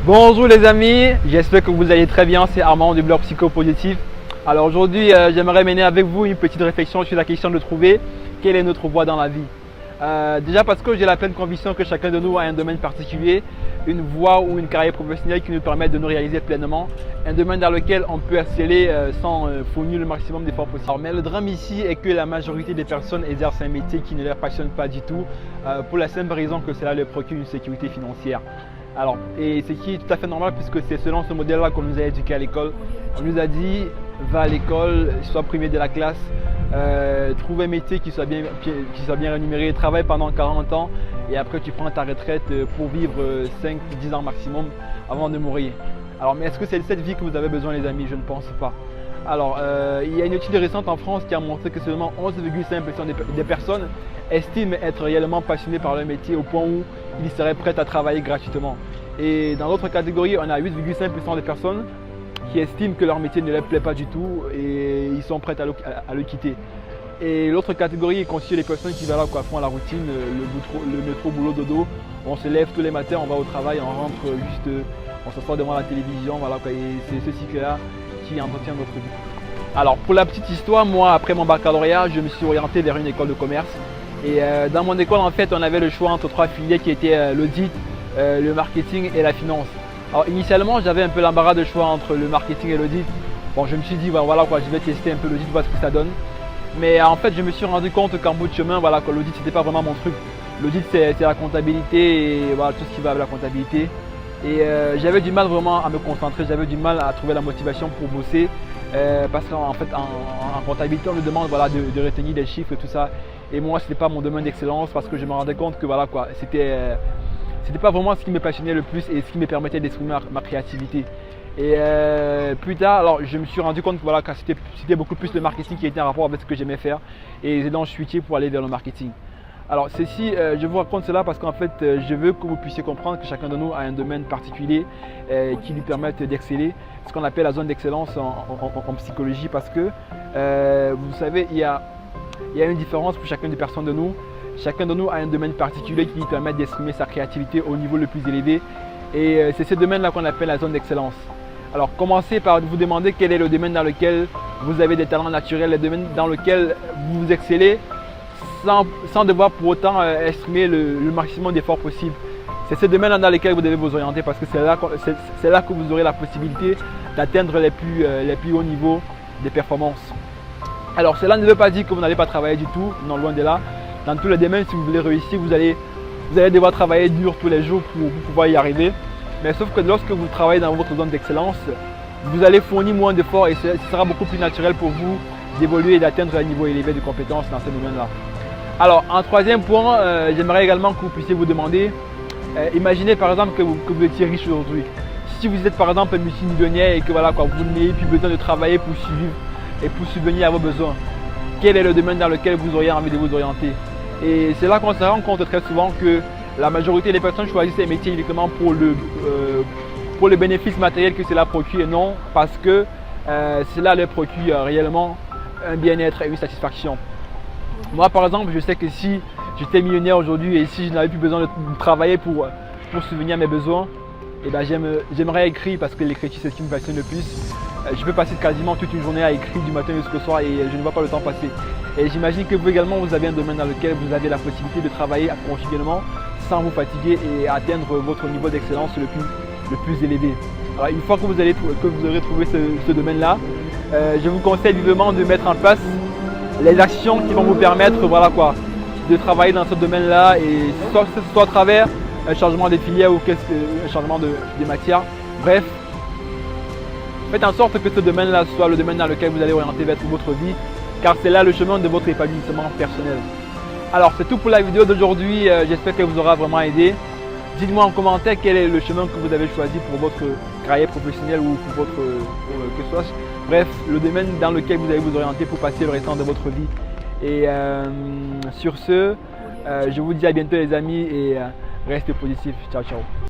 Bonjour les amis, j'espère que vous allez très bien, c'est Armand du blog Psychopositif. Alors aujourd'hui, j'aimerais mener avec vous une petite réflexion sur la question de trouver quelle est notre voie dans la vie. Déjà parce que j'ai la pleine conviction que chacun de nous a un domaine particulier, une voie ou une carrière professionnelle qui nous permet de nous réaliser pleinement, un domaine dans lequel on peut exceller sans fournir le maximum d'efforts possible. Mais le drame ici est que la majorité des personnes exercent un métier qui ne leur passionne pas du tout, pour la simple raison que cela leur procure une sécurité financière. Alors, et ce qui est tout à fait normal puisque c'est selon ce modèle-là qu'on nous a éduqué à l'école. On nous a dit, va à l'école, sois premier de la classe, trouve un métier qui soit bien rémunéré, travaille pendant 40 ans et après tu prends ta retraite pour vivre 5-10 ans maximum avant de mourir. Alors, mais est-ce que c'est cette vie que vous avez besoin les amis? Je ne pense pas. Alors, il y a une étude récente en France qui a montré que seulement 11,5% des personnes estiment être réellement passionnées par leur métier au point où ils seraient prêts à travailler gratuitement. Et dans l'autre catégorie, on a 8,5% des personnes qui estiment que leur métier ne leur plaît pas du tout et ils sont prêts à le quitter. Et l'autre catégorie est constituée des personnes qui font la routine, le métro, boulot, dodo. On se lève tous les matins, on va au travail, on rentre juste, on s'assoit devant la télévision, voilà, et c'est ce cycle-là qui entretient notre vie. Alors pour la petite histoire, moi après mon baccalauréat, je me suis orienté vers une école de commerce. Et dans mon école en fait, on avait le choix entre 3 filières qui étaient l'audit, le marketing et la finance. Alors initialement, j'avais un peu l'embarras de choix entre le marketing et l'audit. Bon, je me suis dit, voilà quoi, je vais tester un peu l'audit, voir ce que ça donne. Mais en fait, je me suis rendu compte qu'en bout de chemin, voilà, que l'audit c'était pas vraiment mon truc. L'audit c'est la comptabilité et voilà, tout ce qui va avec la comptabilité. Et j'avais du mal vraiment à me concentrer, j'avais du mal à trouver la motivation pour bosser parce qu'en fait en comptabilité on nous demande voilà, de retenir des chiffres et tout ça. Et moi ce n'était pas mon domaine d'excellence parce que je me rendais compte que voilà, quoi, c'était pas vraiment ce qui me passionnait le plus et ce qui me permettait d'exprimer ma créativité. Et plus tard, alors, je me suis rendu compte que, voilà, que c'était beaucoup plus le marketing qui était en rapport avec ce que j'aimais faire et donc je suis switché pour aller vers le marketing. Alors ceci, je vous raconte cela parce qu'en fait, je veux que vous puissiez comprendre que chacun de nous a un domaine particulier qui lui permette d'exceller, ce qu'on appelle la zone d'excellence en psychologie parce que, vous savez, il y a une différence pour chacune des personnes de nous. Chacun de nous a un domaine particulier qui lui permet d'exprimer sa créativité au niveau le plus élevé et c'est ce domaine-là qu'on appelle la zone d'excellence. Alors commencez par vous demander quel est le domaine dans lequel vous avez des talents naturels, le domaine dans lequel vous excellez, sans devoir pour autant exprimer le maximum d'efforts possible. C'est ce domaine dans lequel vous devez vous orienter parce que c'est là que vous aurez la possibilité d'atteindre les plus hauts niveaux des performances. Alors cela ne veut pas dire que vous n'allez pas travailler du tout, non loin de là. Dans tous les domaines, si vous voulez réussir, vous allez devoir travailler dur tous les jours pour pouvoir y arriver. Mais sauf que lorsque vous travaillez dans votre zone d'excellence, vous allez fournir moins d'efforts et ce sera beaucoup plus naturel pour vous d'évoluer et d'atteindre un niveau élevé de compétences dans ce domaine-là. Alors, en troisième point, j'aimerais également que vous puissiez vous demander, imaginez par exemple que vous étiez riche aujourd'hui. Si vous êtes par exemple multimillionnaire et que voilà, quoi, vous n'ayez plus besoin de travailler pour survivre et pour subvenir à vos besoins, quel est le domaine dans lequel vous auriez envie de vous orienter? Et c'est là qu'on se rend compte très souvent que la majorité des personnes choisissent ces métiers uniquement pour le bénéfice matériel que cela procure et non parce que cela leur procure réellement un bien-être et une satisfaction. Moi par exemple, je sais que si j'étais millionnaire aujourd'hui et si je n'avais plus besoin de travailler pour subvenir à mes besoins, eh ben, j'aimerais écrire parce que l'écriture c'est ce qui me passionne le plus. Je peux passer quasiment toute une journée à écrire du matin jusqu'au soir et je ne vois pas le temps passer. Et j'imagine que vous également vous avez un domaine dans lequel vous avez la possibilité de travailler continuellement sans vous fatiguer et atteindre votre niveau d'excellence le plus élevé. Alors une fois que vous aurez trouvé ce domaine-là, je vous conseille vivement de mettre en place les actions qui vont vous permettre voilà quoi, de travailler dans ce domaine-là et soit à travers un changement de filière ou un changement de matière. Bref, faites en sorte que ce domaine-là soit le domaine dans lequel vous allez orienter votre vie car c'est là le chemin de votre épanouissement personnel. Alors c'est tout pour la vidéo d'aujourd'hui, j'espère qu'elle vous aura vraiment aidé. Dites-moi en commentaire quel est le chemin que vous avez choisi pour votre carrière professionnelle ou pour que ce soit. Bref, le domaine dans lequel vous allez vous orienter pour passer le restant de votre vie. Et sur ce, je vous dis à bientôt les amis et restez positifs. Ciao, ciao.